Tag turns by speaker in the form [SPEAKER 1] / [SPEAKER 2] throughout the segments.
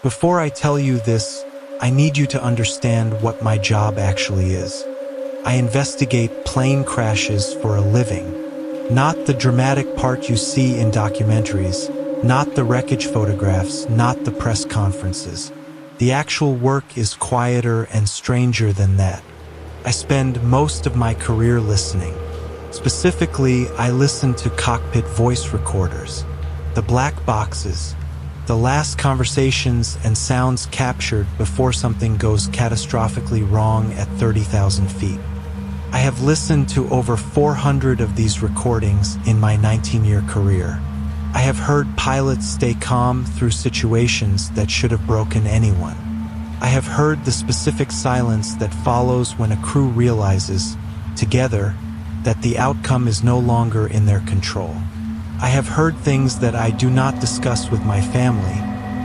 [SPEAKER 1] Before I tell you this, I need you to understand what my job actually is. I investigate plane crashes for a living. Not the dramatic part you see in documentaries, not the wreckage photographs, not the press conferences. The actual work is quieter and stranger than that. I spend most of my career listening. Specifically, I listen to cockpit voice recorders, the black boxes, the last conversations and sounds captured before something goes catastrophically wrong at 30,000 feet. I have listened to over 400 of these recordings in my 19-year career. I have heard pilots stay calm through situations that should have broken anyone. I have heard the specific silence that follows when a crew realizes, together, that the outcome is no longer in their control. I have heard things that I do not discuss with my family,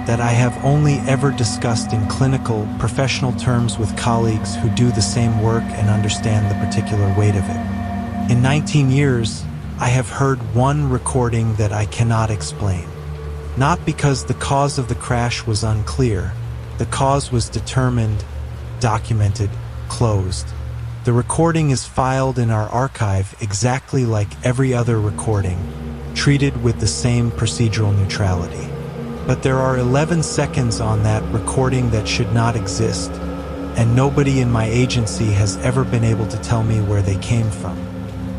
[SPEAKER 1] that I have only ever discussed in clinical, professional terms with colleagues who do the same work and understand the particular weight of it. In 19 years, I have heard one recording that I cannot explain. Not because the cause of the crash was unclear. The cause was determined, documented, closed. The recording is filed in our archive exactly like every other recording, treated with the same procedural neutrality. But there are 11 seconds on that recording that should not exist, and nobody in my agency has ever been able to tell me where they came from.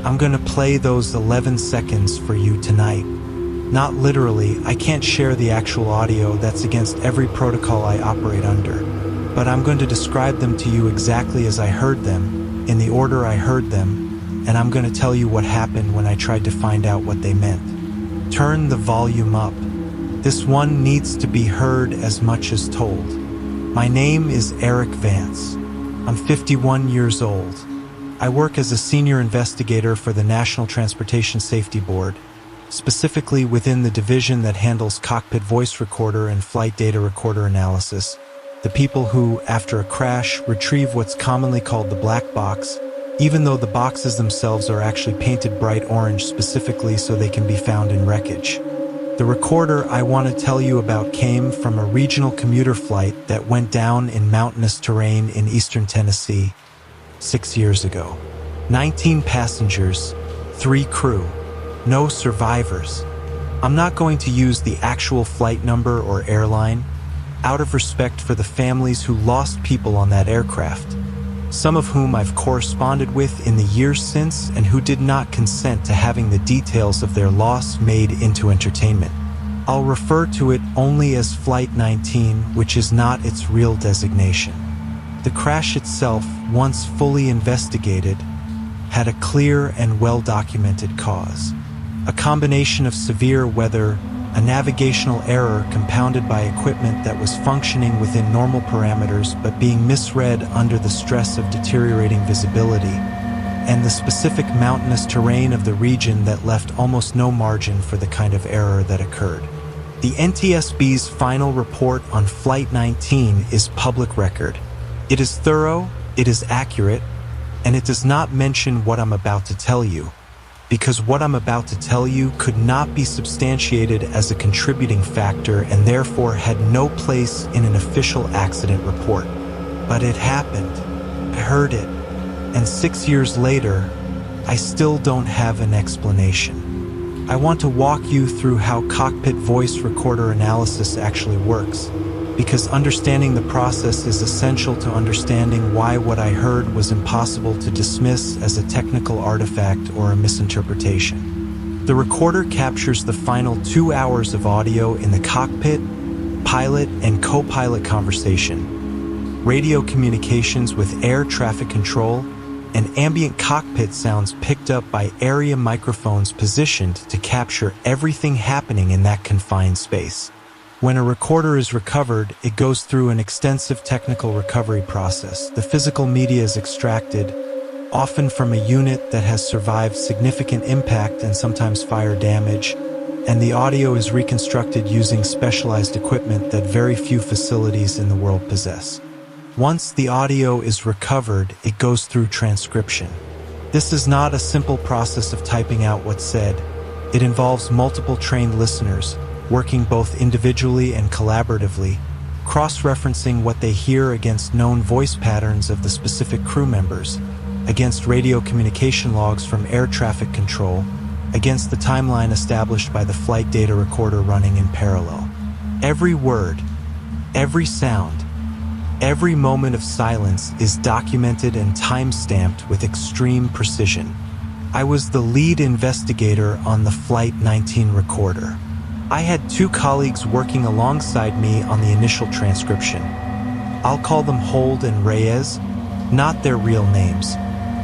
[SPEAKER 1] I'm going to play those 11 seconds for you tonight. Not literally, I can't share the actual audio, that's against every protocol I operate under. But I'm going to describe them to you exactly as I heard them, in the order I heard them, and I'm going to tell you what happened when I tried to find out what they meant. Turn the volume up. This one needs to be heard as much as told. My name is Eric Vance. I'm 51 years old. I work as a senior investigator for the National Transportation Safety Board, specifically within the division that handles cockpit voice recorder and flight data recorder analysis, the people who, after a crash, retrieve what's commonly called the black box, even though the boxes themselves are actually painted bright orange specifically so they can be found in wreckage. The recorder I want to tell you about came from a regional commuter flight that went down in mountainous terrain in eastern Tennessee 6 years ago. 19 passengers, 3 crew, no survivors. I'm not going to use the actual flight number or airline, out of respect for the families who lost people on that aircraft, some of whom I've corresponded with in the years since and who did not consent to having the details of their loss made into entertainment. I'll refer to it only as Flight 19, which is not its real designation. The crash itself, once fully investigated, had a clear and well-documented cause. A combination of severe weather, a navigational error compounded by equipment that was functioning within normal parameters but being misread under the stress of deteriorating visibility, and the specific mountainous terrain of the region that left almost no margin for the kind of error that occurred. The NTSB's final report on Flight 19 is public record. It is thorough, it is accurate, and it does not mention what I'm about to tell you, because what I'm about to tell you could not be substantiated as a contributing factor and therefore had no place in an official accident report. But it happened. I heard it. And 6 years later, I still don't have an explanation. I want to walk you through how cockpit voice recorder analysis actually works, because understanding the process is essential to understanding why what I heard was impossible to dismiss as a technical artifact or a misinterpretation. The recorder captures the final 2 hours of audio in the cockpit, pilot, and co-pilot conversation, radio communications with air traffic control, and ambient cockpit sounds picked up by area microphones positioned to capture everything happening in that confined space. When a recorder is recovered, it goes through an extensive technical recovery process. The physical media is extracted, often from a unit that has survived significant impact and sometimes fire damage, and the audio is reconstructed using specialized equipment that very few facilities in the world possess. Once the audio is recovered, it goes through transcription. This is not a simple process of typing out what's said. It involves multiple trained listeners, working both individually and collaboratively, cross-referencing what they hear against known voice patterns of the specific crew members, against radio communication logs from air traffic control, against the timeline established by the flight data recorder running in parallel. Every word, every sound, every moment of silence is documented and time-stamped with extreme precision. I was the lead investigator on the Flight 19 recorder. I had two colleagues working alongside me on the initial transcription. I'll call them Hold and Reyes, not their real names,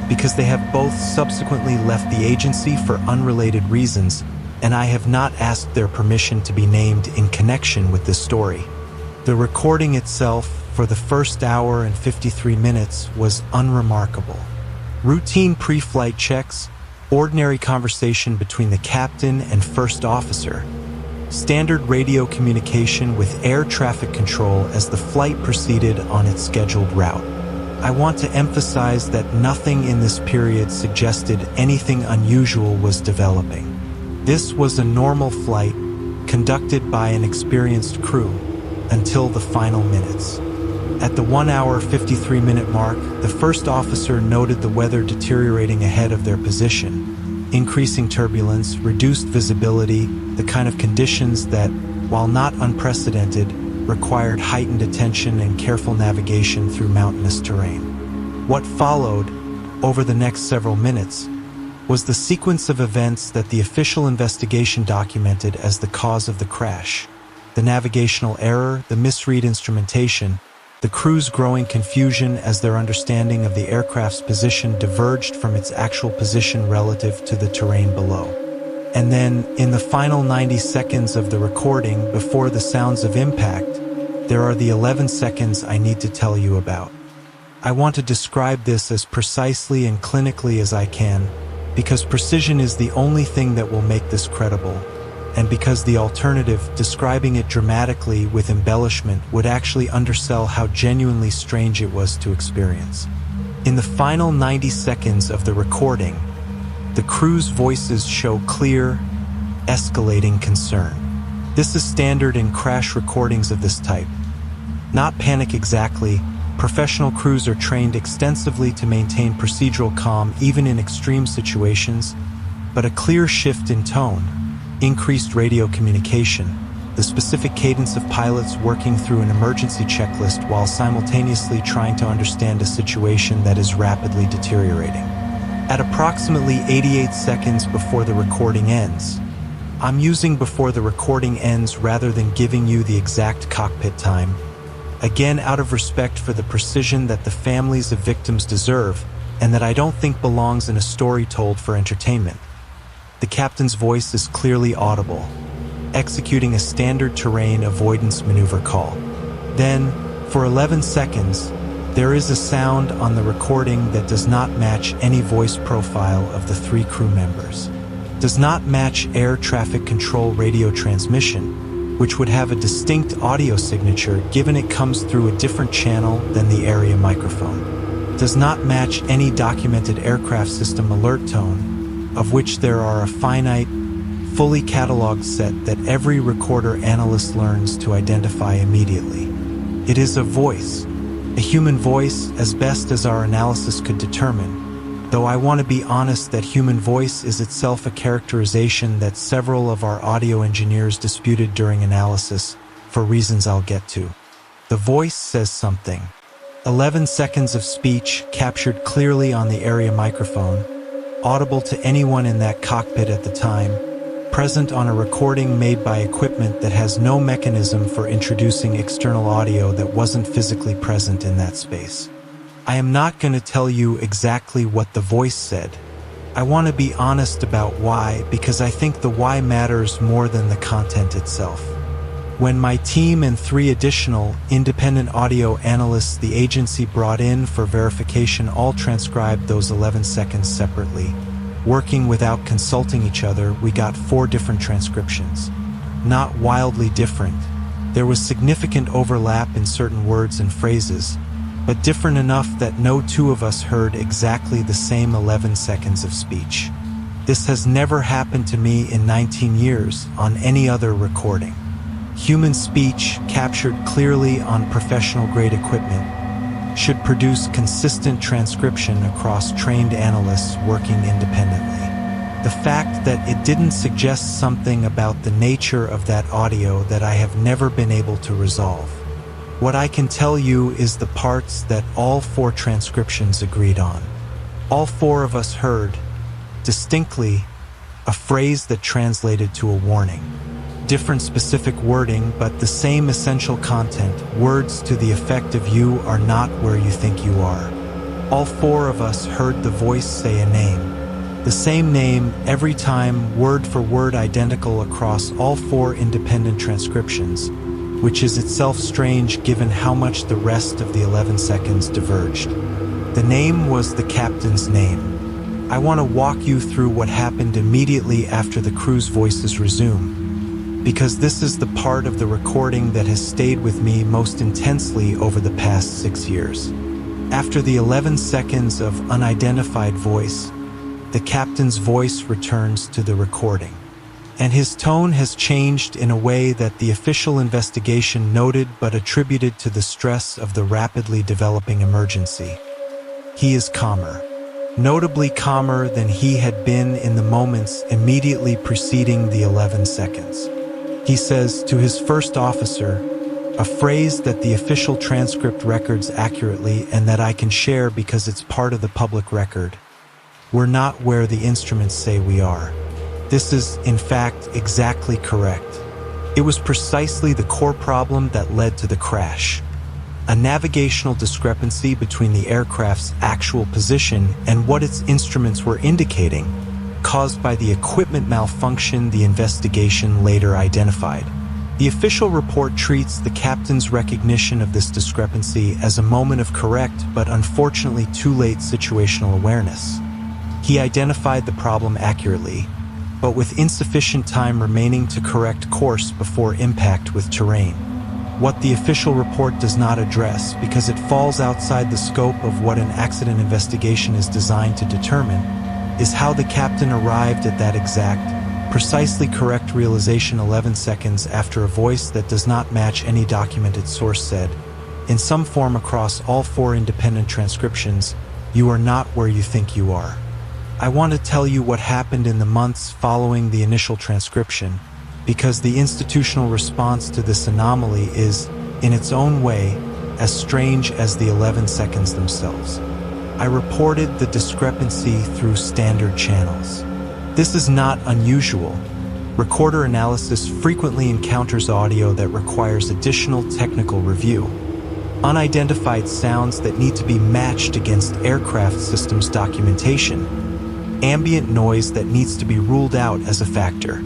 [SPEAKER 1] because they have both subsequently left the agency for unrelated reasons, and I have not asked their permission to be named in connection with this story. The recording itself, for the first hour and 53 minutes, was unremarkable. Routine pre-flight checks, ordinary conversation between the captain and first officer, standard radio communication with air traffic control as the flight proceeded on its scheduled route. I want to emphasize that nothing in this period suggested anything unusual was developing. This was a normal flight, conducted by an experienced crew, until the final minutes. At the 1 hour 53-minute mark, the first officer noted the weather deteriorating ahead of their position, increasing turbulence, reduced visibility, the kind of conditions that, while not unprecedented, required heightened attention and careful navigation through mountainous terrain. What followed, over the next several minutes, was the sequence of events that the official investigation documented as the cause of the crash: the navigational error, the misread instrumentation, the crew's growing confusion as their understanding of the aircraft's position diverged from its actual position relative to the terrain below. And then, in the final 90 seconds of the recording before the sounds of impact, there are the 11 seconds I need to tell you about. I want to describe this as precisely and clinically as I can, because precision is the only thing that will make this credible, and because the alternative, describing it dramatically with embellishment, would actually undersell how genuinely strange it was to experience. In the final 90 seconds of the recording, the crew's voices show clear, escalating concern. This is standard in crash recordings of this type. Not panic exactly. Professional crews are trained extensively to maintain procedural calm even in extreme situations, but a clear shift in tone, increased radio communication, the specific cadence of pilots working through an emergency checklist while simultaneously trying to understand a situation that is rapidly deteriorating. At approximately 88 seconds before the recording ends, I'm using before the recording ends rather than giving you the exact cockpit time, again out of respect for the precision that the families of victims deserve and that I don't think belongs in a story told for entertainment. The captain's voice is clearly audible, executing a standard terrain avoidance maneuver call. Then, for 11 seconds, there is a sound on the recording that does not match any voice profile of the three crew members. Does not match air traffic control radio transmission, which would have a distinct audio signature given it comes through a different channel than the area microphone. Does not match any documented aircraft system alert tone, of which there are a finite, fully cataloged set that every recorder analyst learns to identify immediately. It is a voice, a human voice as best as our analysis could determine, though I want to be honest that human voice is itself a characterization that several of our audio engineers disputed during analysis, for reasons I'll get to. The voice says something. 11 seconds of speech captured clearly on the area microphone, audible to anyone in that cockpit at the time, present on a recording made by equipment that has no mechanism for introducing external audio that wasn't physically present in that space. I am not going to tell you exactly what the voice said. I want to be honest about why, because I think the why matters more than the content itself. When my team and 3 additional independent audio analysts the agency brought in for verification all transcribed those 11 seconds separately. Working without consulting each other, we got 4 different transcriptions. Not wildly different. There was significant overlap in certain words and phrases, but different enough that no 2 of us heard exactly the same 11 seconds of speech. This has never happened to me in 19 years on any other recording. Human speech, captured clearly on professional-grade equipment, should produce consistent transcription across trained analysts working independently. The fact that it didn't suggest something about the nature of that audio that I have never been able to resolve. What I can tell you is the parts that all 4 transcriptions agreed on. All 4 of us heard, distinctly, a phrase that translated to a warning. Different specific wording, but the same essential content, words to the effect of "you are not where you think you are." All 4 of us heard the voice say a name. The same name every time, word for word identical across all 4 independent transcriptions, which is itself strange given how much the rest of the 11 seconds diverged. The name was the captain's name. I want to walk you through what happened immediately after the crew's voices resume, because this is the part of the recording that has stayed with me most intensely over the past 6 years. After the 11 seconds of unidentified voice, the captain's voice returns to the recording, and his tone has changed in a way that the official investigation noted but attributed to the stress of the rapidly developing emergency. He is calmer, notably calmer than he had been in the moments immediately preceding the 11 seconds. He says to his first officer, a phrase that the official transcript records accurately and that I can share because it's part of the public record. "We're not where the instruments say we are." This is, in fact, exactly correct. It was precisely the core problem that led to the crash. A navigational discrepancy between the aircraft's actual position and what its instruments were indicating, caused by the equipment malfunction the investigation later identified. The official report treats the captain's recognition of this discrepancy as a moment of correct but unfortunately too late situational awareness. He identified the problem accurately, but with insufficient time remaining to correct course before impact with terrain. What the official report does not address, because it falls outside the scope of what an accident investigation is designed to determine, is how the captain arrived at that exact, precisely correct realization 11 seconds after a voice that does not match any documented source said, in some form across all 4 independent transcriptions, "You are not where you think you are." I want to tell you what happened in the months following the initial transcription, because the institutional response to this anomaly is, in its own way, as strange as the 11 seconds themselves. I reported the discrepancy through standard channels. This is not unusual. Recorder analysis frequently encounters audio that requires additional technical review. Unidentified sounds that need to be matched against aircraft systems documentation. Ambient noise that needs to be ruled out as a factor.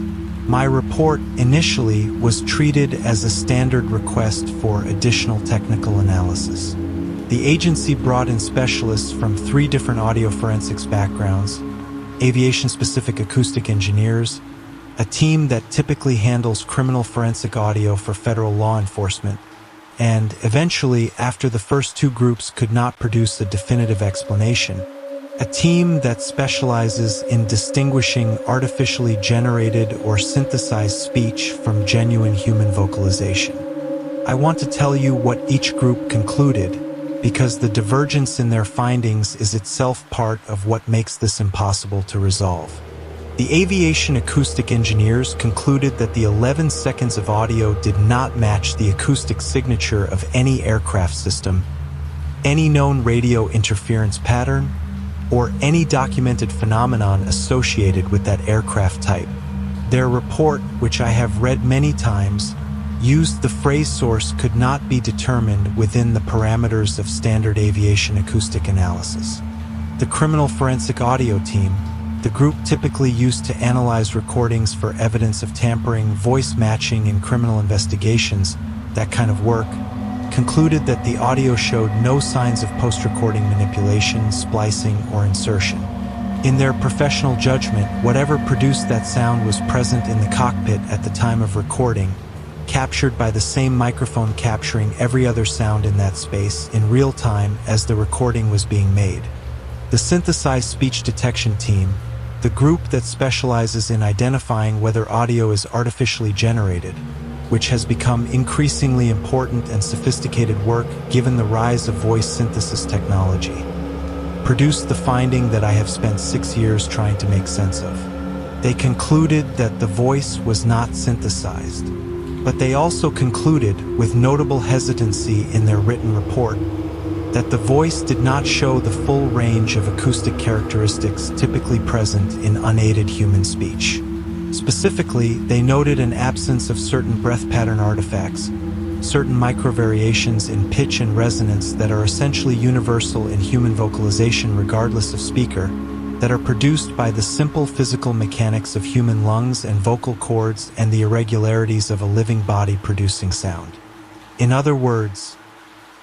[SPEAKER 1] My report initially was treated as a standard request for additional technical analysis. The agency brought in specialists from 3 different audio forensics backgrounds, aviation-specific acoustic engineers, a team that typically handles criminal forensic audio for federal law enforcement, and eventually, after the first 2 groups could not produce a definitive explanation, a team that specializes in distinguishing artificially generated or synthesized speech from genuine human vocalization. I want to tell you what each group concluded, because the divergence in their findings is itself part of what makes this impossible to resolve. The aviation acoustic engineers concluded that the 11 seconds of audio did not match the acoustic signature of any aircraft system, any known radio interference pattern, or any documented phenomenon associated with that aircraft type. Their report, which I have read many times, used the phrase source could not be determined within the parameters of standard aviation acoustic analysis. The criminal forensic audio team, the group typically used to analyze recordings for evidence of tampering, voice matching in criminal investigations, that kind of work, concluded that the audio showed no signs of post-recording manipulation, splicing, or insertion. In their professional judgment, whatever produced that sound was present in the cockpit at the time of recording, captured by the same microphone capturing every other sound in that space in real time as the recording was being made. The synthesized speech detection team, the group that specializes in identifying whether audio is artificially generated, which has become increasingly important and sophisticated work given the rise of voice synthesis technology, produced the finding that I have spent 6 years trying to make sense of. They concluded that the voice was not synthesized, but they also concluded, with notable hesitancy in their written report, that the voice did not show the full range of acoustic characteristics typically present in unaided human speech. Specifically, they noted an absence of certain breath pattern artifacts, certain microvariations in pitch and resonance that are essentially universal in human vocalization regardless of speaker, that are produced by the simple physical mechanics of human lungs and vocal cords and the irregularities of a living body producing sound. In other words,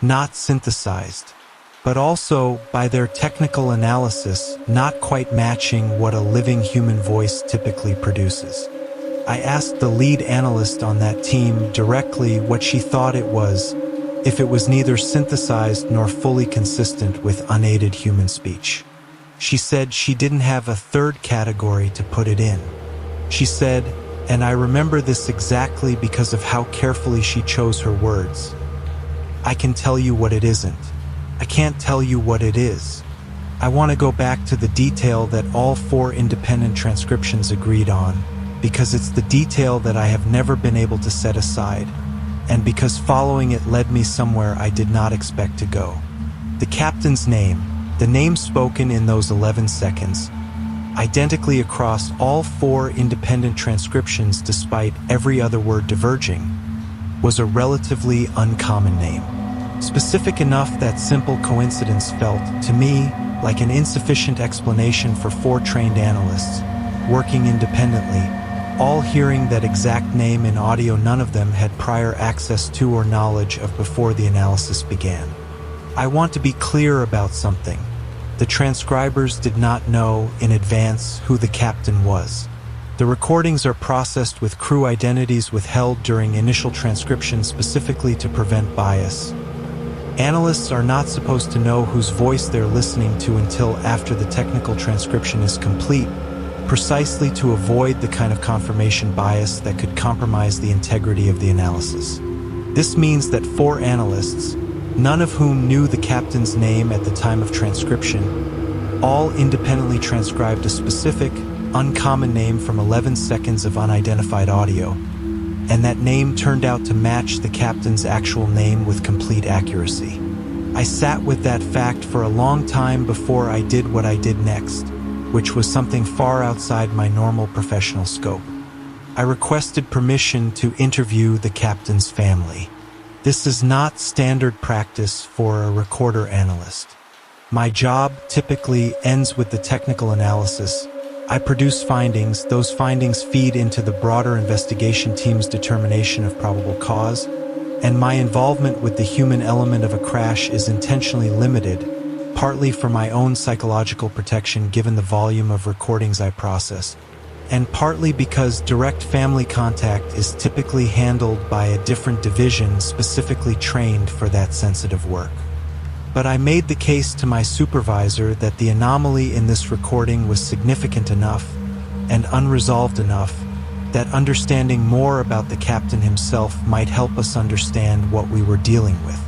[SPEAKER 1] not synthesized, but also, by their technical analysis, not quite matching what a living human voice typically produces. I asked the lead analyst on that team directly what she thought it was, if it was neither synthesized nor fully consistent with unaided human speech. She said she didn't have a third category to put it in. She said, and I remember this exactly because of how carefully she chose her words, "I can tell you what it isn't. I can't tell you what it is. I want to go back to the detail that all 4 independent transcriptions agreed on, because it's the detail that I have never been able to set aside, and because following it led me somewhere I did not expect to go. The captain's name, the name spoken in those 11 seconds, identically across all 4 independent transcriptions despite every other word diverging, was a relatively uncommon name. Specific enough that simple coincidence felt, to me, like an insufficient explanation for 4 trained analysts, working independently, all hearing that exact name in audio none of them had prior access to or knowledge of before the analysis began. I want to be clear about something. The transcribers did not know in advance who the captain was. The recordings are processed with crew identities withheld during initial transcription specifically to prevent bias. Analysts are not supposed to know whose voice they're listening to until after the technical transcription is complete, precisely to avoid the kind of confirmation bias that could compromise the integrity of the analysis. This means that 4 analysts, none of whom knew the captain's name at the time of transcription, all independently transcribed a specific, uncommon name from 11 seconds of unidentified audio, and that name turned out to match the captain's actual name with complete accuracy. I sat with that fact for a long time before I did what I did next, which was something far outside my normal professional scope. I requested permission to interview the captain's family. This is not standard practice for a recorder analyst. My job typically ends with the technical analysis. I produce findings. Those findings feed into the broader investigation team's determination of probable cause, and my involvement with the human element of a crash is intentionally limited, partly for my own psychological protection given the volume of recordings I process, and partly because direct family contact is typically handled by a different division specifically trained for that sensitive work. But I made the case to my supervisor that the anomaly in this recording was significant enough and unresolved enough that understanding more about the captain himself might help us understand what we were dealing with.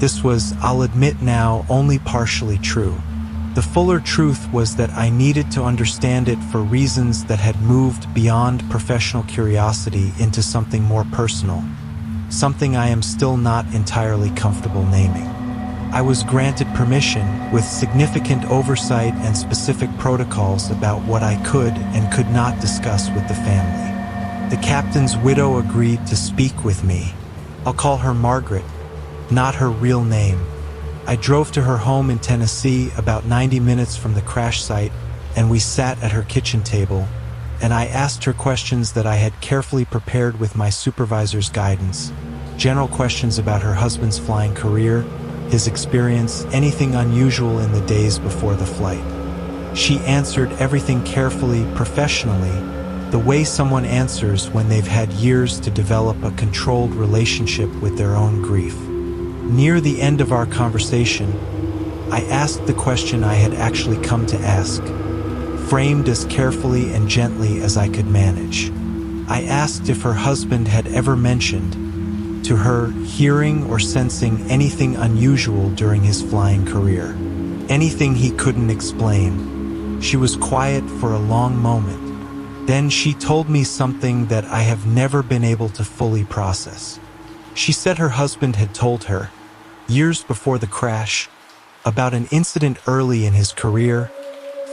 [SPEAKER 1] This was, I'll admit now, only partially true. The fuller truth was that I needed to understand it for reasons that had moved beyond professional curiosity into something more personal, something I am still not entirely comfortable naming. I was granted permission, with significant oversight and specific protocols about what I could and could not discuss with the family. The captain's widow agreed to speak with me. I'll call her Margaret, not her real name. I drove to her home in Tennessee, about 90 minutes from the crash site, and we sat at her kitchen table, and I asked her questions that I had carefully prepared with my supervisor's guidance. General questions about her husband's flying career, his experience, anything unusual in the days before the flight. She answered everything carefully, professionally, the way someone answers when they've had years to develop a controlled relationship with their own grief. Near the end of our conversation, I asked the question I had actually come to ask, framed as carefully and gently as I could manage. I asked if her husband had ever mentioned to her hearing or sensing anything unusual during his flying career. Anything he couldn't explain. She was quiet for a long moment. Then she told me something that I have never been able to fully process. She said her husband had told her, years before the crash, about an incident early in his career,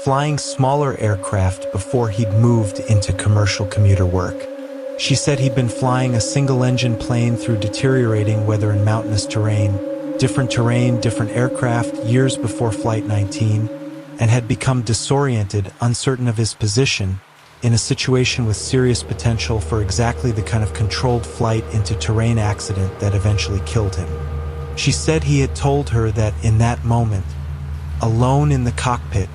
[SPEAKER 1] flying smaller aircraft before he'd moved into commercial commuter work. She said he'd been flying a single-engine plane through deteriorating weather and mountainous terrain, different aircraft years before Flight 19, and had become disoriented, uncertain of his position, in a situation with serious potential for exactly the kind of controlled flight into terrain accident that eventually killed him. She said he had told her that in that moment, alone in the cockpit,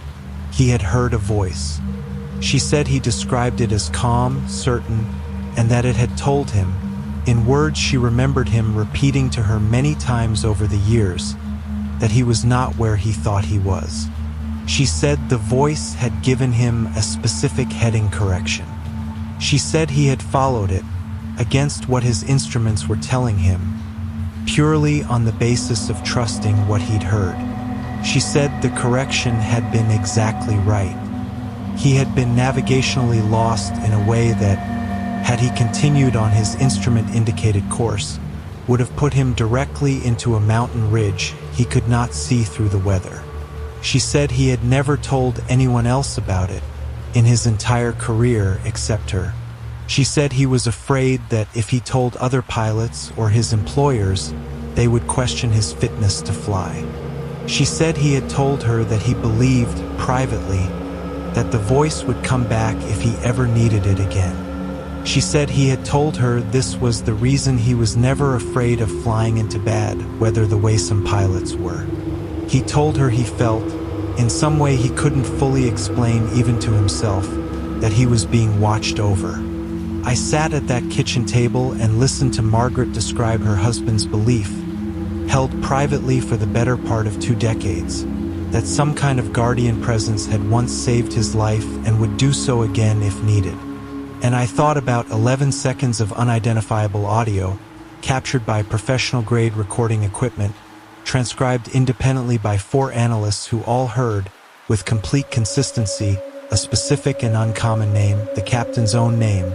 [SPEAKER 1] he had heard a voice. She said he described it as calm, certain, and that it had told him, in words she remembered him repeating to her many times over the years, that he was not where he thought he was. She said the voice had given him a specific heading correction. She said he had followed it, against what his instruments were telling him, purely on the basis of trusting what he'd heard. She said the correction had been exactly right. He had been navigationally lost in a way that, had he continued on his instrument-indicated course, would have put him directly into a mountain ridge he could not see through the weather. She said he had never told anyone else about it in his entire career except her. She said he was afraid that if he told other pilots or his employers, they would question his fitness to fly. She said he had told her that he believed, privately, that the voice would come back if he ever needed it again. She said he had told her this was the reason he was never afraid of flying into bad weather the way some pilots were. He told her he felt, in some way he couldn't fully explain even to himself, that he was being watched over. I sat at that kitchen table and listened to Margaret describe her husband's belief, held privately for the better part of 2 decades, that some kind of guardian presence had once saved his life and would do so again if needed. And I thought about 11 seconds of unidentifiable audio, captured by professional-grade recording equipment, transcribed independently by 4 analysts who all heard, with complete consistency, a specific and uncommon name, the captain's own name,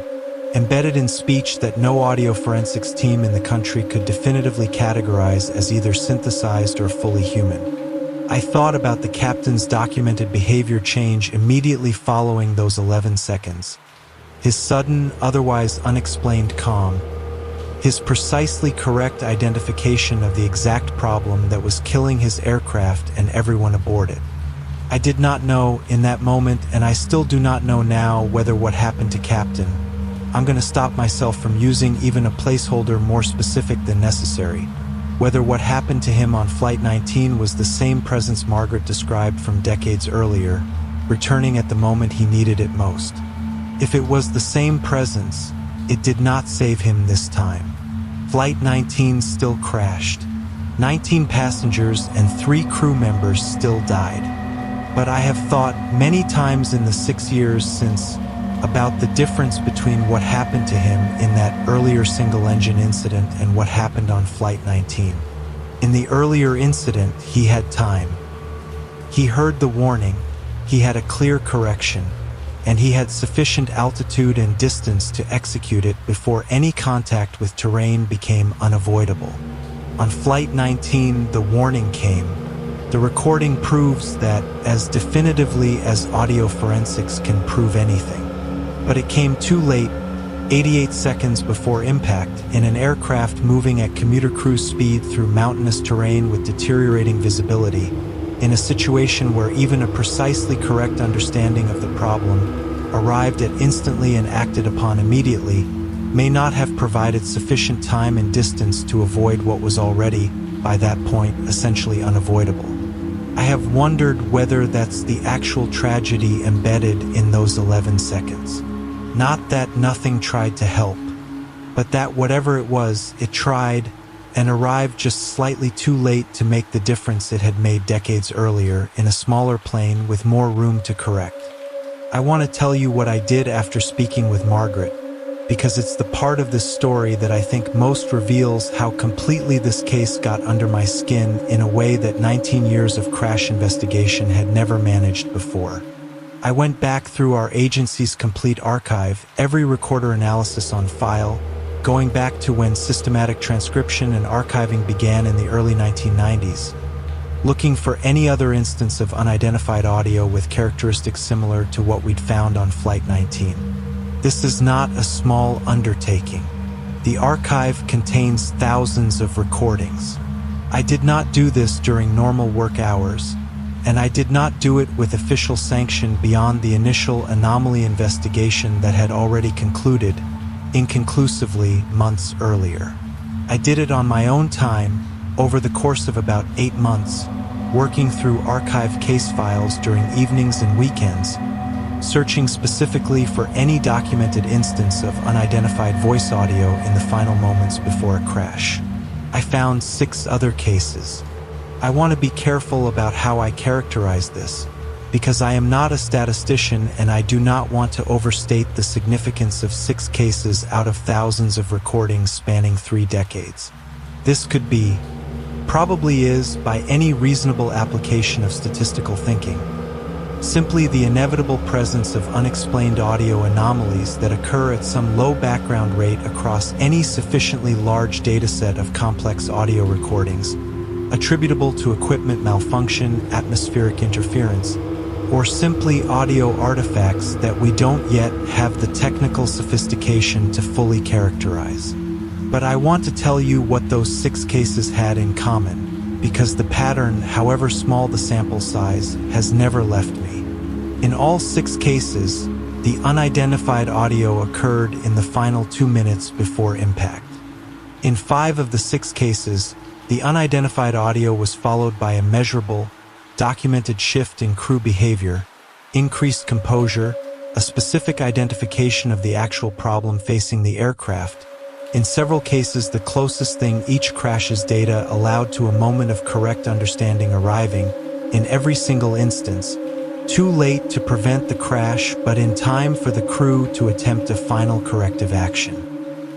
[SPEAKER 1] embedded in speech that no audio forensics team in the country could definitively categorize as either synthesized or fully human. I thought about the captain's documented behavior change immediately following those 11 seconds. His sudden, otherwise unexplained calm, his precisely correct identification of the exact problem that was killing his aircraft and everyone aboard it. I did not know in that moment, and I still do not know now, whether what happened to Captain, I'm going to stop myself from using even a placeholder more specific than necessary, whether what happened to him on Flight 19 was the same presence Margaret described from decades earlier, returning at the moment he needed it most. If it was the same presence, it did not save him this time. Flight 19 still crashed. 19 passengers and 3 crew members still died. But I have thought many times in the 6 years since about the difference between what happened to him in that earlier single-engine incident and what happened on Flight 19. In the earlier incident, he had time. He heard the warning, he had a clear correction, and he had sufficient altitude and distance to execute it before any contact with terrain became unavoidable. On Flight 19, the warning came. The recording proves that as definitively as audio forensics can prove anything. But it came too late, 88 seconds before impact, in an aircraft moving at commuter cruise speed through mountainous terrain with deteriorating visibility, in a situation where even a precisely correct understanding of the problem, arrived at instantly and acted upon immediately, may not have provided sufficient time and distance to avoid what was already, by that point, essentially unavoidable. I have wondered whether that's the actual tragedy embedded in those 11 seconds. Not that nothing tried to help, but that whatever it was, it tried and arrived just slightly too late to make the difference it had made decades earlier in a smaller plane with more room to correct. I want to tell you what I did after speaking with Margaret, because it's the part of this story that I think most reveals how completely this case got under my skin in a way that 19 years of crash investigation had never managed before. I went back through our agency's complete archive, every recorder analysis on file, going back to when systematic transcription and archiving began in the early 1990s, looking for any other instance of unidentified audio with characteristics similar to what we'd found on Flight 19. This is not a small undertaking. The archive contains thousands of recordings. I did not do this during normal work hours, and I did not do it with official sanction beyond the initial anomaly investigation that had already concluded, inconclusively, months earlier. I did it on my own time, over the course of about 8 months, working through archive case files during evenings and weekends, searching specifically for any documented instance of unidentified voice audio in the final moments before a crash. I found 6 other cases. I want to be careful about how I characterize this, because I am not a statistician and I do not want to overstate the significance of 6 cases out of thousands of recordings spanning 3 decades. This could be, probably is, by any reasonable application of statistical thinking, simply the inevitable presence of unexplained audio anomalies that occur at some low background rate across any sufficiently large dataset of complex audio recordings, attributable to equipment malfunction, atmospheric interference, or simply audio artifacts that we don't yet have the technical sophistication to fully characterize. But I want to tell you what those 6 cases had in common, because the pattern, however small the sample size, has never left me. In all 6 cases, the unidentified audio occurred in the final 2 minutes before impact. In 5 of the 6 cases, the unidentified audio was followed by a measurable, documented shift in crew behavior, increased composure, a specific identification of the actual problem facing the aircraft. In several cases, the closest thing each crash's data allowed to a moment of correct understanding arriving, in every single instance, too late to prevent the crash but in time for the crew to attempt a final corrective action.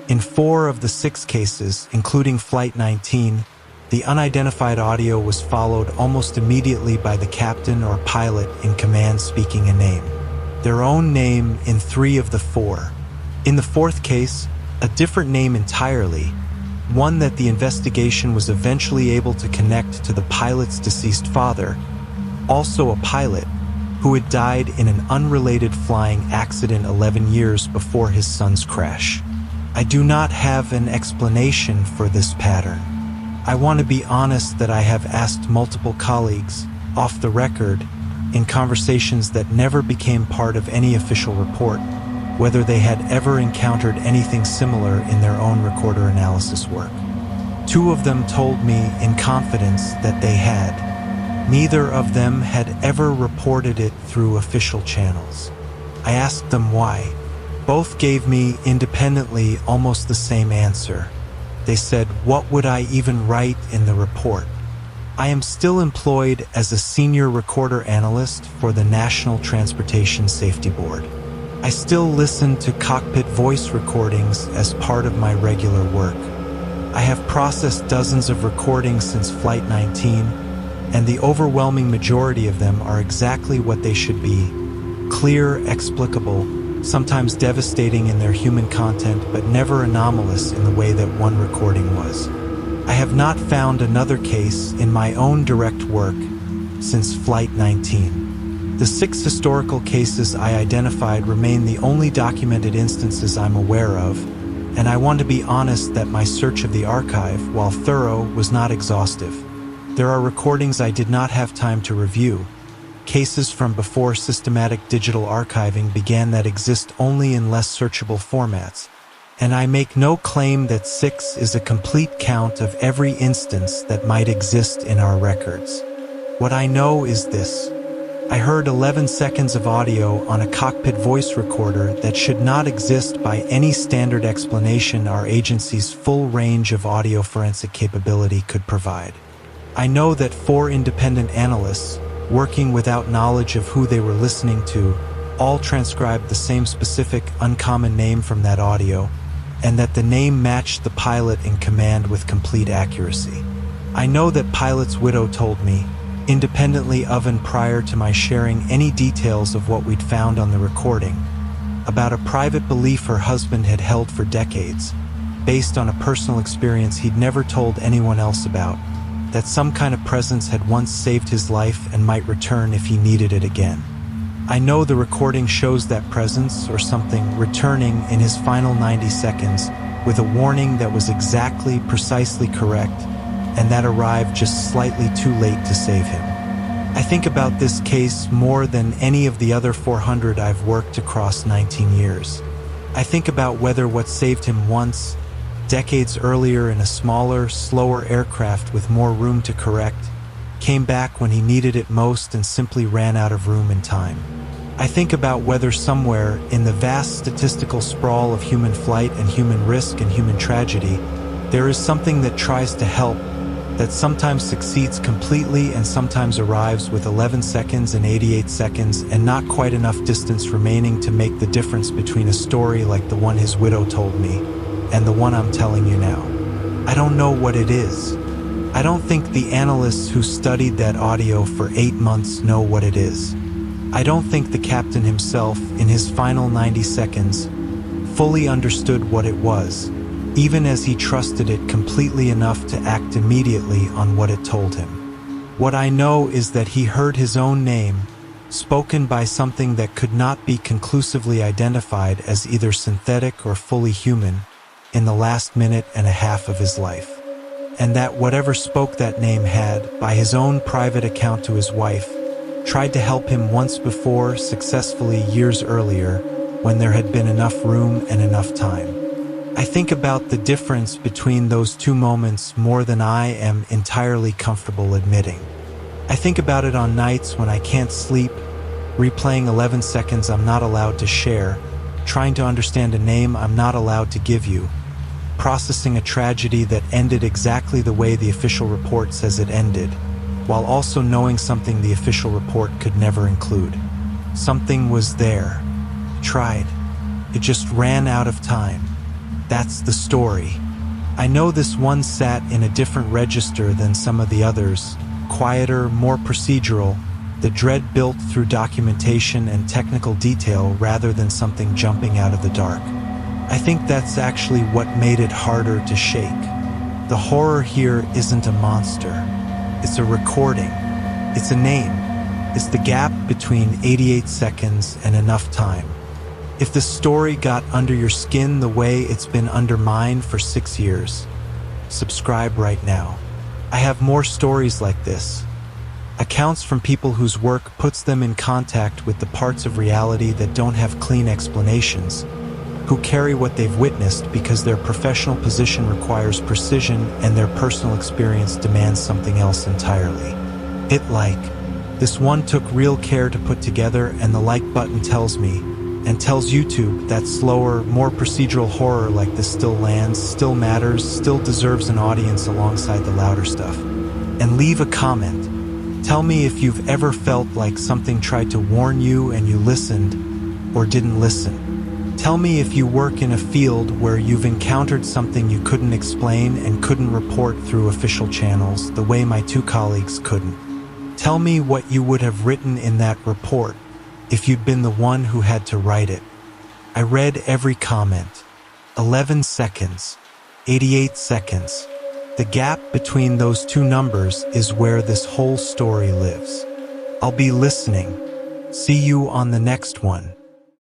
[SPEAKER 1] In 4 of the 6 cases, including Flight 19, the unidentified audio was followed almost immediately by the captain or pilot in command speaking a name. Their own name in 3 of the 4. In the 4th case, a different name entirely, one that the investigation was eventually able to connect to the pilot's deceased father, also a pilot, who had died in an unrelated flying accident 11 years before his son's crash. I do not have an explanation for this pattern. I want to be honest that I have asked multiple colleagues, off the record, in conversations that never became part of any official report, whether they had ever encountered anything similar in their own recorder analysis work. 2 of them told me in confidence that they had. Neither of them had ever reported it through official channels. I asked them why. Both gave me, independently, almost the same answer. They said, "What would I even write in the report?" I am still employed as a senior recorder analyst for the National Transportation Safety Board. I still listen to cockpit voice recordings as part of my regular work. I have processed dozens of recordings since Flight 19, and the overwhelming majority of them are exactly what they should be: clear, explicable, sometimes devastating in their human content, but never anomalous in the way that one recording was. I have not found another case in my own direct work since Flight 19. The 6 historical cases I identified remain the only documented instances I'm aware of, and I want to be honest that my search of the archive, while thorough, was not exhaustive. There are recordings I did not have time to review, cases from before systematic digital archiving began that exist only in less searchable formats, and I make no claim that 6 is a complete count of every instance that might exist in our records. What I know is this: I heard 11 seconds of audio on a cockpit voice recorder that should not exist by any standard explanation our agency's full range of audio forensic capability could provide. I know that 4 independent analysts, working without knowledge of who they were listening to, all transcribed the same specific, uncommon name from that audio, and that the name matched the pilot in command with complete accuracy. I know that pilot's widow told me, independently of and prior to my sharing any details of what we'd found on the recording, about a private belief her husband had held for decades, based on a personal experience he'd never told anyone else about, that some kind of presence had once saved his life and might return if he needed it again. I know the recording shows that presence, or something, returning in his final 90 seconds with a warning that was exactly, precisely correct, and that arrived just slightly too late to save him. I think about this case more than any of the other 400 I've worked across 19 years. I think about whether what saved him once, decades earlier in a smaller, slower aircraft with more room to correct, came back when he needed it most and simply ran out of room and time. I think about whether somewhere in the vast statistical sprawl of human flight and human risk and human tragedy, there is something that tries to help, that sometimes succeeds completely and sometimes arrives with 11 seconds and 88 seconds and not quite enough distance remaining to make the difference between a story like the one his widow told me and the one I'm telling you now. I don't know what it is. I don't think the analysts who studied that audio for 8 months know what it is. I don't think the captain himself, in his final 90 seconds, fully understood what it was, even as he trusted it completely enough to act immediately on what it told him. What I know is that he heard his own name, spoken by something that could not be conclusively identified as either synthetic or fully human, in the last minute and a half of his life. And that whatever spoke that name had, by his own private account to his wife, tried to help him once before, successfully years earlier, when there had been enough room and enough time. I think about the difference between those two moments more than I am entirely comfortable admitting. I think about it on nights when I can't sleep, replaying 11 seconds I'm not allowed to share, trying to understand a name I'm not allowed to give you, processing a tragedy that ended exactly the way the official report says it ended, while also knowing something the official report could never include. Something was there. Tried. It just ran out of time. That's the story. I know this one sat in a different register than some of the others, quieter, more procedural, the dread built through documentation and technical detail rather than something jumping out of the dark. I think that's actually what made it harder to shake. The horror here isn't a monster. It's a recording. It's a name. It's the gap between 88 seconds and enough time. If the story got under your skin the way it's been under mine for 6 years, subscribe right now. I have more stories like this. Accounts from people whose work puts them in contact with the parts of reality that don't have clean explanations, who carry what they've witnessed because their professional position requires precision and their personal experience demands something else entirely. This one took real care to put together, and the like button tells me, and tells YouTube, that slower, more procedural horror like this still lands, still matters, still deserves an audience alongside the louder stuff. And leave a comment. Tell me if you've ever felt like something tried to warn you and you listened, or didn't listen. Tell me if you work in a field where you've encountered something you couldn't explain and couldn't report through official channels the way my two colleagues couldn't. Tell me what you would have written in that report if you'd been the one who had to write it. I read every comment. 11 seconds, 88 seconds. The gap between those two numbers is where this whole story lives. I'll be listening. See you on the next one.